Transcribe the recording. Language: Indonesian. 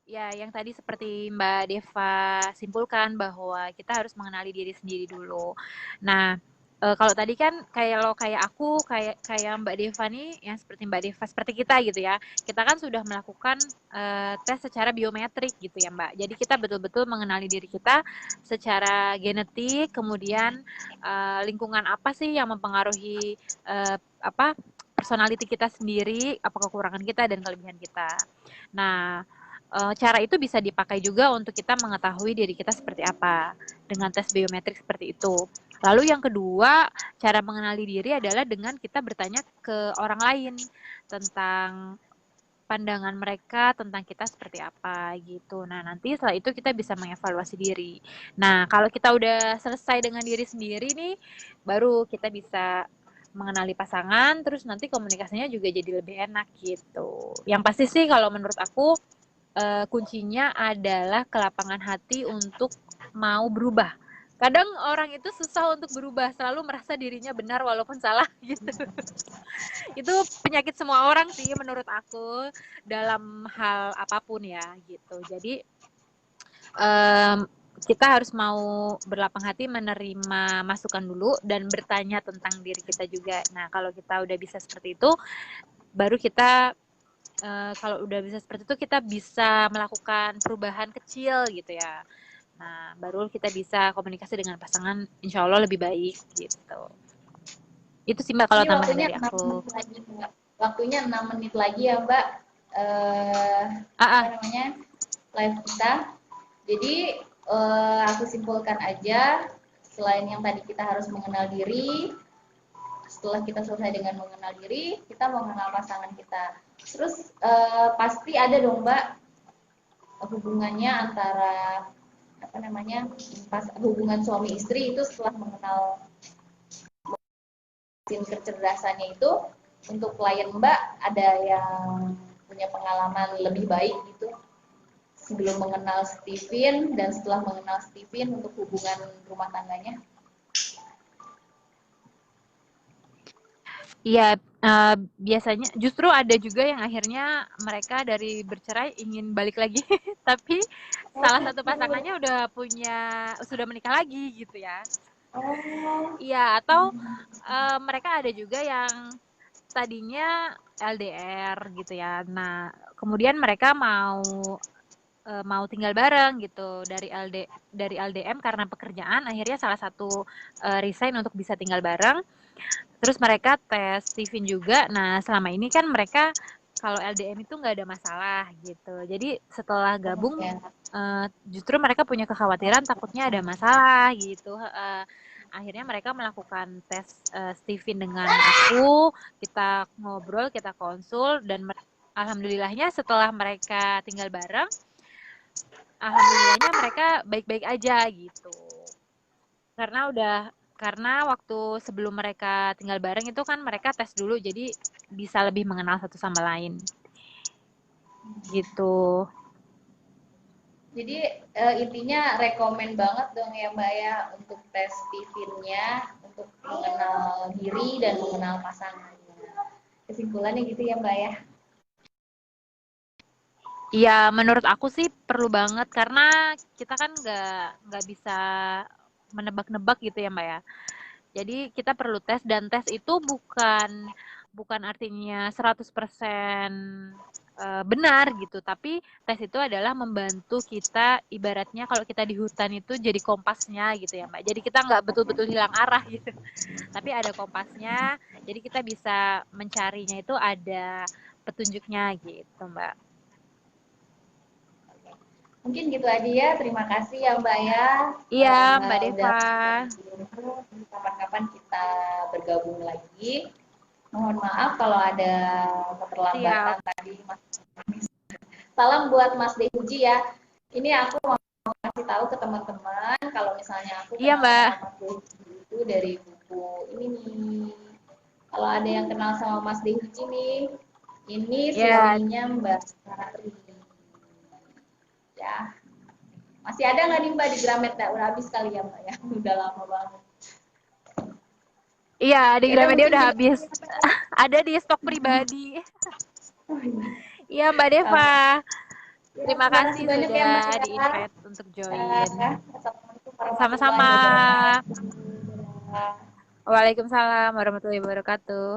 Ya, yang tadi seperti Mbak Deva simpulkan bahwa kita harus mengenali diri sendiri dulu. Nah, kalau tadi kan kayak aku, kayak Mbak Deva nih, yang seperti Mbak Deva, seperti kita gitu ya. Kita kan sudah melakukan tes secara biometrik gitu ya Mbak. Jadi kita betul-betul mengenali diri kita secara genetik, kemudian lingkungan apa sih yang mempengaruhi apa personality kita sendiri, apa kekurangan kita dan kelebihan kita. Nah, cara itu bisa dipakai juga untuk kita mengetahui diri kita seperti apa dengan tes biometrik seperti itu. Lalu yang kedua, cara mengenali diri adalah dengan kita bertanya ke orang lain tentang pandangan mereka tentang kita seperti apa gitu. Nah, nanti setelah itu kita bisa mengevaluasi diri. Nah, kalau kita udah selesai dengan diri sendiri nih, baru kita bisa mengenali pasangan, terus nanti komunikasinya juga jadi lebih enak gitu. Yang pasti sih kalau menurut aku kuncinya adalah kelapangan hati untuk mau berubah. Kadang orang itu susah untuk berubah, selalu merasa dirinya benar walaupun salah gitu. Itu penyakit semua orang sih menurut aku dalam hal apapun ya gitu. Jadi kita harus mau berlapang hati menerima masukan dulu dan bertanya tentang diri kita juga. Nah, kalau kita udah bisa seperti itu, baru kita kalau udah bisa seperti itu kita bisa melakukan perubahan kecil gitu ya. Nah, baru kita bisa komunikasi dengan pasangan insya Allah lebih baik gitu. Itu sih Mbak kalau Ini tambahan waktunya dari 6 aku. menit lagi, Mbak. Waktunya 6 menit lagi ya, Mbak. Apa Ah, ah. namanya? Live kita. Jadi aku simpulkan aja, selain yang tadi kita harus mengenal diri, setelah kita selesai dengan mengenal diri, kita mengenal pasangan kita. Terus pasti ada dong Mbak hubungannya antara apa namanya pas hubungan suami istri itu setelah mengenal kecerdasannya itu untuk klien Mbak ada yang punya pengalaman lebih baik gitu sebelum mengenal Steven dan setelah mengenal Steven untuk hubungan rumah tangganya. Iya, biasanya justru ada juga yang akhirnya mereka dari bercerai ingin balik lagi, tapi Oh salah satu gitu. pasangannya sudah menikah lagi gitu ya. Oh. Iya, atau mereka ada juga yang tadinya LDR gitu ya. Nah, kemudian mereka mau tinggal bareng gitu dari LDM karena pekerjaan, akhirnya salah satu resign untuk bisa tinggal bareng. Terus mereka tes Steven juga. Nah, selama ini kan mereka kalau LDM itu nggak ada masalah gitu. Jadi setelah Oh, gabung ya. justru mereka punya kekhawatiran takutnya ada masalah gitu. Akhirnya mereka melakukan tes Steven dengan aku. Kita ngobrol, kita konsul dan alhamdulillahnya setelah mereka tinggal bareng, alhamdulillahnya mereka baik-baik aja gitu. Karena waktu sebelum mereka tinggal bareng itu kan mereka tes dulu jadi bisa lebih mengenal satu sama lain gitu. Jadi intinya rekomen banget dong ya Mbak ya untuk tes Steven-nya untuk mengenal diri dan mengenal pasangannya. Kesimpulannya gitu ya Mbak ya. Ya menurut aku sih perlu banget karena kita kan nggak bisa menebak-nebak gitu ya Mbak ya. Jadi kita perlu tes dan tes itu bukan bukan artinya 100% benar gitu, tapi tes itu adalah membantu kita ibaratnya kalau kita di hutan itu jadi kompasnya gitu ya Mbak. Jadi kita nggak betul-betul hilang arah gitu, tapi ada kompasnya, jadi kita bisa mencarinya itu ada petunjuknya gitu Mbak. Mungkin gitu aja ya. Terima kasih ya Mbak ya. Iya Mbak Udah Deva. berbagi ilmu. Kapan-kapan kita bergabung lagi. Mohon maaf kalau ada Siap. keterlambatan tadi. Salam buat Mas Dehuji ya. Ini aku mau kasih tahu ke teman-teman kalau misalnya aku Iya kenal Mbak. sama Mas Dehuji itu dari buku ini nih. Kalau ada yang kenal sama Mas Dehuji nih, ini Ya, suaminya Mbak Sari. Ya, masih ada nggak nih Mbak di Gramet? Nah, udah habis kali ya Mbak ya. Udah lama banget. iya di Ya udah Gramedia mungkin udah gitu. habis. Ada di stok pribadi. Oh, iya. Iya Mbak Deva. Oke. Ya, Terima terima kasih kasih banyak ya Mbak sudah ya. di-invite untuk join. Assalamualaikum warahmatullahi Sama-sama. wabarakatuh. Dadah. Waalaikumsalam warahmatullahi wabarakatuh.